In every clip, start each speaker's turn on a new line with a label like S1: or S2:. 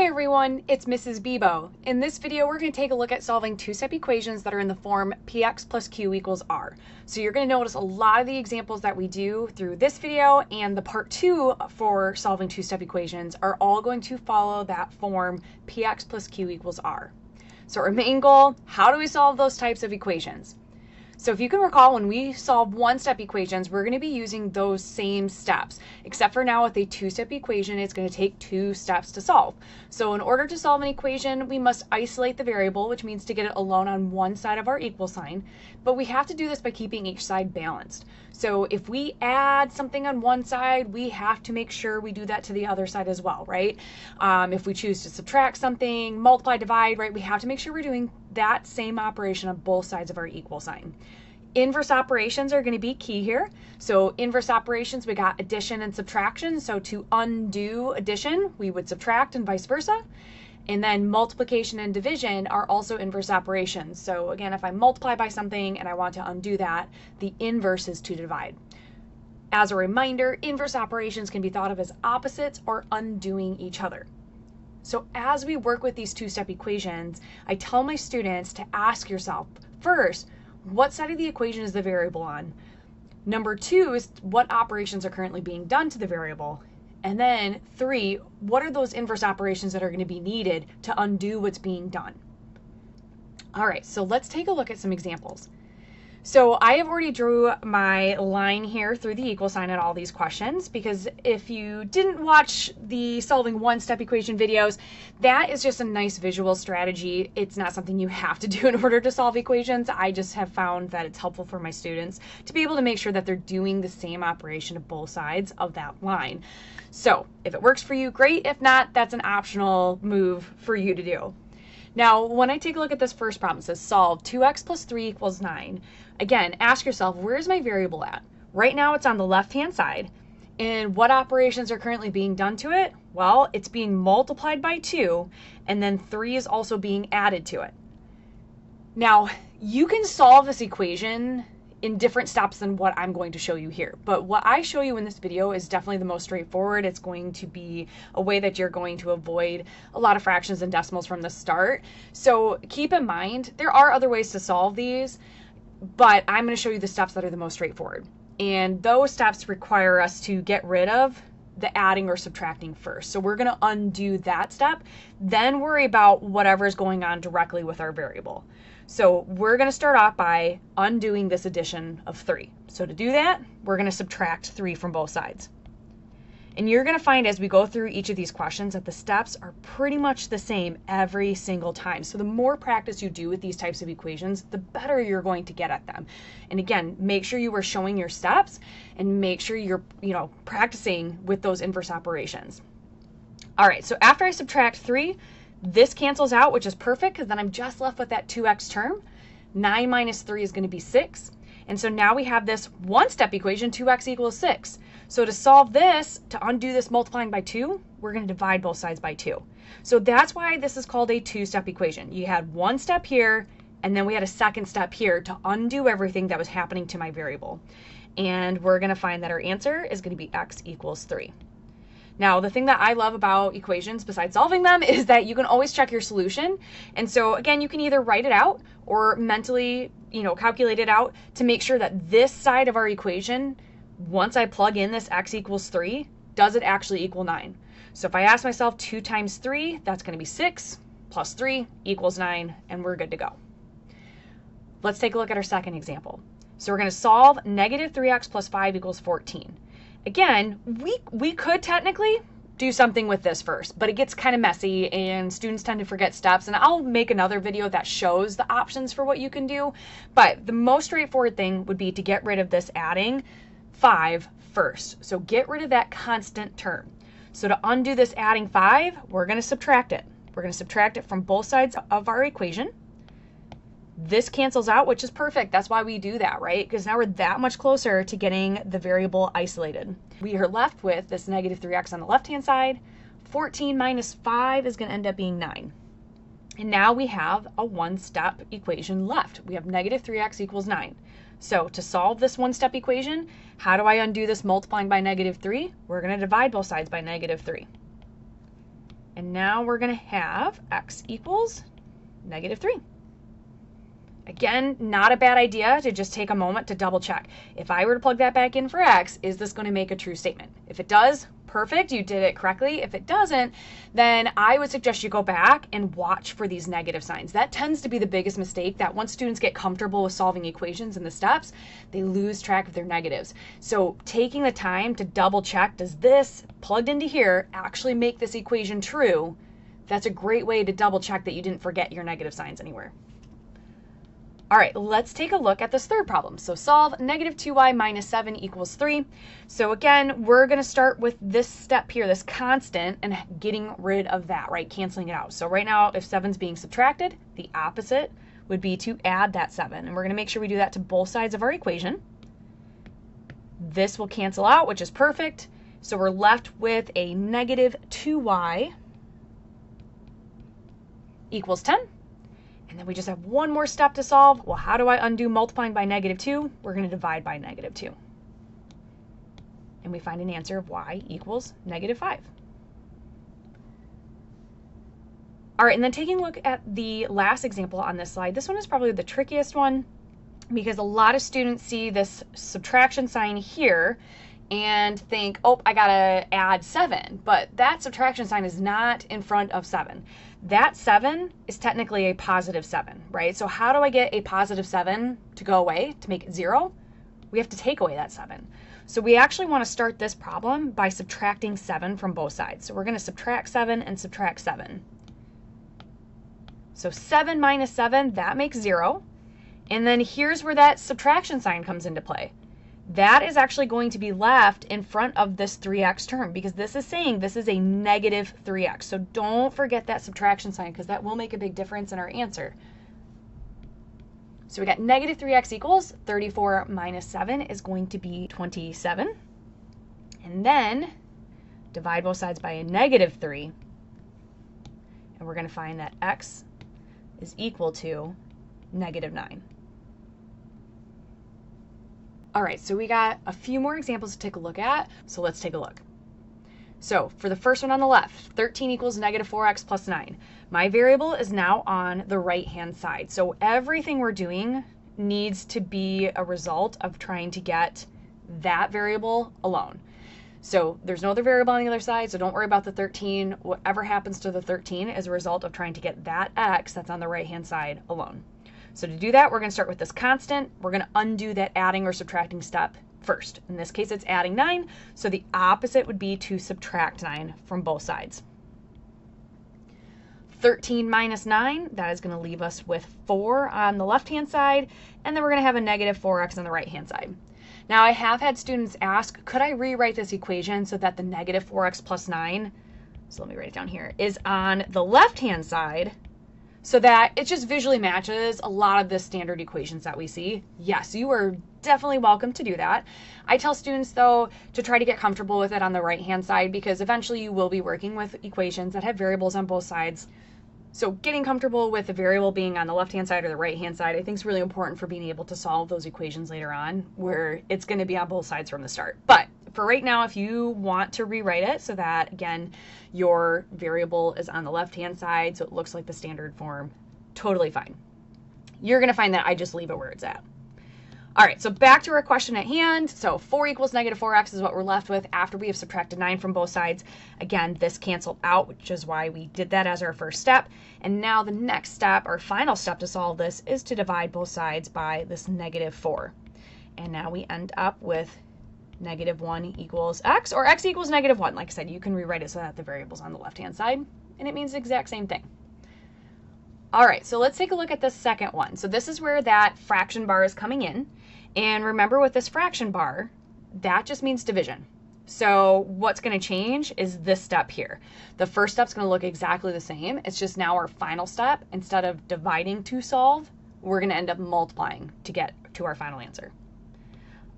S1: Hi everyone, it's Mrs. Bebo. In this video, we're going to take a look at solving two-step equations that are in the form px plus q equals r. So you're going to notice a lot of the examples that we do through this video and the part 2 for solving two-step equations are all going to follow that form px plus q equals r. So our main goal, how do we solve those types of equations? So if you can recall, when we solve one-step equations, we're going to be using those same steps, except for now with a two-step equation, it's going to take 2 steps to solve. So in order to solve an equation, we must isolate the variable, which means to get it alone on one side of our equal sign, but we have to do this by keeping each side balanced. So if we add something on one side, we have to make sure we do that to the other side as well, right? If we choose to subtract something, multiply, divide, right, we have to make sure we're doing that same operation on both sides of our equal sign. Inverse operations are going to be key here. So inverse operations, we got addition and subtraction. So to undo addition, we would subtract and vice versa. And then multiplication and division are also inverse operations. So again, if I multiply by something and I want to undo that, the inverse is to divide. As a reminder, inverse operations can be thought of as opposites or undoing each other. So as we work with these two-step equations, I tell my students to ask yourself, first, what side of the equation is the variable on? Number 2 is what operations are currently being done to the variable? And then 3, what are those inverse operations that are going to be needed to undo what's being done? All right, so let's take a look at some examples. So I have already drew my line here through the equal sign at all these questions, because if you didn't watch the solving one-step equation videos, that is just a nice visual strategy. It's not something you have to do in order to solve equations. I just have found that it's helpful for my students to be able to make sure that they're doing the same operation of both sides of that line. So if it works for you, great. If not, that's an optional move for you to do. Now, when I take a look at this first problem, it says solve 2x plus 3 equals 9. Again, ask yourself, where's my variable at? Right now it's on the left-hand side. And what operations are currently being done to it? Well, it's being multiplied by 2, and then 3 is also being added to it. Now, you can solve this equation in different steps than what I'm going to show you here. But what I show you in this video is definitely the most straightforward. It's going to be a way that you're going to avoid a lot of fractions and decimals from the start. So keep in mind, there are other ways to solve these, but I'm going to show you the steps that are the most straightforward. And those steps require us to get rid of the adding or subtracting first. So we're going to undo that step, then worry about whatever is going on directly with our variable. So we're going to start off by undoing this addition of 3. So to do that, we're going to subtract 3 from both sides. And you're going to find as we go through each of these questions that the steps are pretty much the same every single time. So the more practice you do with these types of equations, the better you're going to get at them. And again, make sure you are showing your steps and make sure you're, practicing with those inverse operations. All right, so after I subtract 3, this cancels out, which is perfect because then I'm just left with that 2x term. 9 minus 3 is going to be 6. And so now we have this one-step equation, 2x equals 6. So to solve this, to undo this multiplying by 2, we're going to divide both sides by 2. So that's why this is called a two-step equation. You had one step here, and then we had a second step here to undo everything that was happening to my variable. And we're going to find that our answer is going to be x equals 3. Now, the thing that I love about equations, besides solving them, is that you can always check your solution. And so, again, you can either write it out or mentally, calculate it out to make sure that this side of our equation, once I plug in this x equals 3, does it actually equal 9? So if I ask myself 2 times 3, that's going to be 6, plus 3 equals 9, and we're good to go. Let's take a look at our second example. So we're going to solve negative 3x plus 5 equals 14. Again, we could technically do something with this first, but it gets kind of messy and students tend to forget steps, and I'll make another video that shows the options for what you can do. But the most straightforward thing would be to get rid of this adding 5 first. So get rid of that constant term. So to undo this adding 5, we're going to subtract it. We're going to subtract it from both sides of our equation. This cancels out, which is perfect. That's why we do that, right? Because now we're that much closer to getting the variable isolated. We are left with this negative 3x on the left-hand side. 14 minus 5 is going to end up being 9. And now we have a one-step equation left. We have negative 3x equals 9. So to solve this one-step equation, how do I undo this multiplying by negative 3? We're going to divide both sides by negative 3. And now we're going to have x equals -3. Again, not a bad idea to just take a moment to double check. If I were to plug that back in for x, is this going to make a true statement? If it does, perfect, you did it correctly. If it doesn't, then I would suggest you go back and watch for these negative signs. That tends to be the biggest mistake, that once students get comfortable with solving equations in the steps, they lose track of their negatives. So taking the time to double check, does this plugged into here actually make this equation true? That's a great way to double check that you didn't forget your negative signs anywhere. All right, let's take a look at this third problem. So solve -2y minus 7 equals 3. So again, we're going to start with this step here, this constant, and getting rid of that, right? Canceling it out. So right now, if 7's being subtracted, the opposite would be to add that 7. And we're going to make sure we do that to both sides of our equation. This will cancel out, which is perfect. So we're left with a -2y equals 10. And then we just have one more step to solve. Well, how do I undo multiplying by -2? We're going to divide by -2. And we find an answer of y equals -5. All right, and then taking a look at the last example on this slide, this one is probably the trickiest one because a lot of students see this subtraction sign here and think, oh, I gotta add 7, but that subtraction sign is not in front of 7. That 7 is technically a positive 7, right? So how do I get a positive 7 to go away, to make it 0? We have to take away that 7. So we actually want to start this problem by subtracting 7 from both sides. So we're going to subtract 7 and subtract 7. So 7 minus 7, that makes 0. And then here's where that subtraction sign comes into play. That is actually going to be left in front of this 3x term because this is saying this is a -3x. So don't forget that subtraction sign because that will make a big difference in our answer. So we got -3x equals 34 minus 7 is going to be 27. And then divide both sides by a -3. And we're going to find that x is equal to -9. All right, so we got a few more examples to take a look at, so let's take a look. So for the first one on the left, 13 equals -4x plus 9. My variable is now on the right-hand side. So everything we're doing needs to be a result of trying to get that variable alone. So there's no other variable on the other side, so don't worry about the 13. Whatever happens to the 13 is a result of trying to get that x that's on the right-hand side alone. So to do that, we're going to start with this constant. We're going to undo that adding or subtracting step first. In this case, it's adding 9, so the opposite would be to subtract 9 from both sides. 13 minus 9, that is going to leave us with 4 on the left-hand side, and then we're going to have a -4x on the right-hand side. Now, I have had students ask, could I rewrite this equation so that the -4x plus 9, so let me write it down here, is on the left-hand side, so that it just visually matches a lot of the standard equations that we see? Yes, you are definitely welcome to do that. I tell students, though, to try to get comfortable with it on the right-hand side because eventually you will be working with equations that have variables on both sides. So getting comfortable with the variable being on the left-hand side or the right-hand side, I think is really important for being able to solve those equations later on where it's going to be on both sides from the start. But for right now, if you want to rewrite it so that, again, your variable is on the left-hand side so it looks like the standard form, totally fine. You're going to find that I just leave it where it's at. All right, so back to our question at hand. So 4 equals -4x is what we're left with after we have subtracted 9 from both sides. Again, this canceled out, which is why we did that as our first step. And now the next step, our final step to solve this, is to divide both sides by this -4. And now we end up with -1 equals x, or x equals -1. Like I said, you can rewrite it so that the variable's on the left-hand side, and it means the exact same thing. All right, so let's take a look at the second one. So this is where that fraction bar is coming in. And remember with this fraction bar, that just means division. So what's going to change is this step here. The first step's going to look exactly the same. It's just now our final step. Instead of dividing to solve, we're going to end up multiplying to get to our final answer.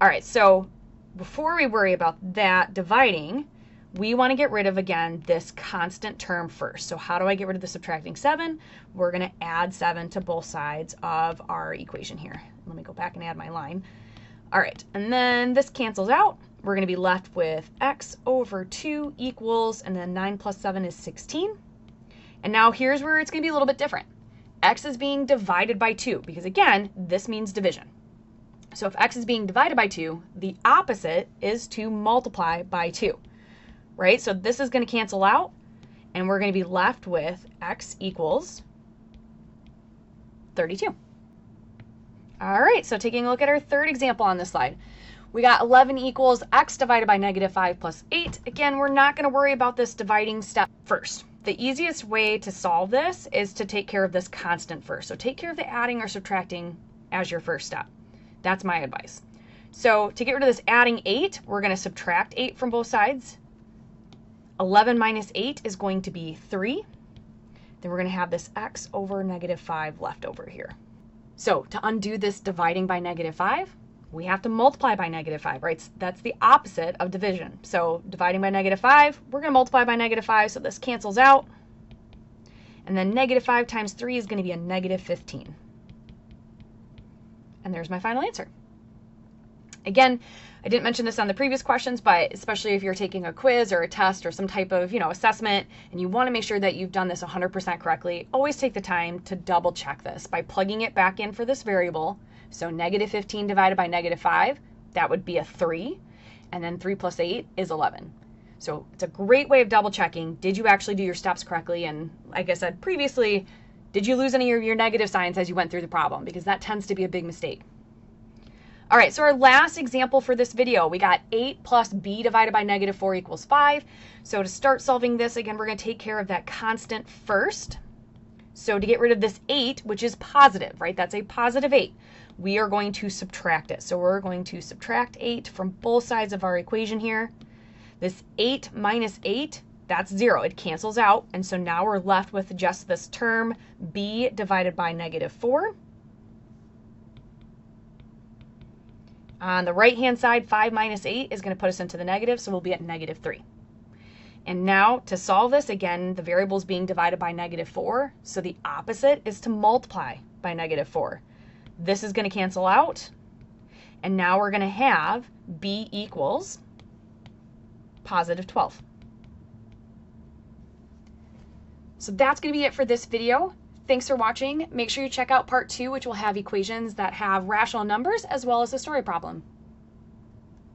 S1: All right, so before we worry about that dividing, we want to get rid of, again, this constant term first. So how do I get rid of the subtracting 7? We're going to add 7 to both sides of our equation here. Let me go back and add my line. All right, and then this cancels out. we're going to be left with x over 2 equals, and then 9 plus 7 is 16. And now here's where it's going to be a little bit different. X is being divided by 2 because, again, this means division. So if x is being divided by 2, the opposite is to multiply by 2, right? So this is going to cancel out, and we're going to be left with x equals 32. All right, so taking a look at our third example on this slide. We got 11 equals x divided by negative 5 plus 8. Again, we're not going to worry about this dividing step first. The easiest way to solve this is to take care of this constant first. So take care of the adding or subtracting as your first step. That's my advice. So to get rid of this adding 8, we're going to subtract 8 from both sides. 11 minus 8 is going to be 3. Then we're going to have this x over negative 5 left over here. So to undo this dividing by negative 5, we have to multiply by negative 5, right? That's the opposite of division. So dividing by negative 5, we're going to multiply by negative 5, so this cancels out. And then negative 5 times 3 is going to be a negative 15. And there's my final answer. Again, I didn't mention this on the previous questions, but especially if you're taking a quiz or a test or some type of, assessment, and you want to make sure that you've done this 100% correctly, always take the time to double check this by plugging it back in for this variable. So negative 15 divided by negative 5, that would be a 3. And then 3 plus 8 is 11. So it's a great way of double checking. Did you actually do your steps correctly? And like I said previously, did you lose any of your negative signs as you went through the problem? Because that tends to be a big mistake. All right, so our last example for this video, we got 8 plus b divided by negative 4 equals 5. So to start solving this, again, we're going to take care of that constant first. So to get rid of this 8, which is positive, right? That's a positive 8. We are going to subtract it. So we're going to subtract 8 from both sides of our equation here. This 8 minus 8, that's 0. It cancels out. And so now we're left with just this term, b divided by negative 4. On the right-hand side, 5 minus 8 is going to put us into the negative, so we'll be at negative 3. And now to solve this, again, the variable is being divided by negative 4, so the opposite is to multiply by negative 4. This is going to cancel out, and now we're going to have b equals positive 12. So that's going to be it for this video. Thanks for watching. Make sure you check out part 2, which will have equations that have rational numbers as well as a story problem.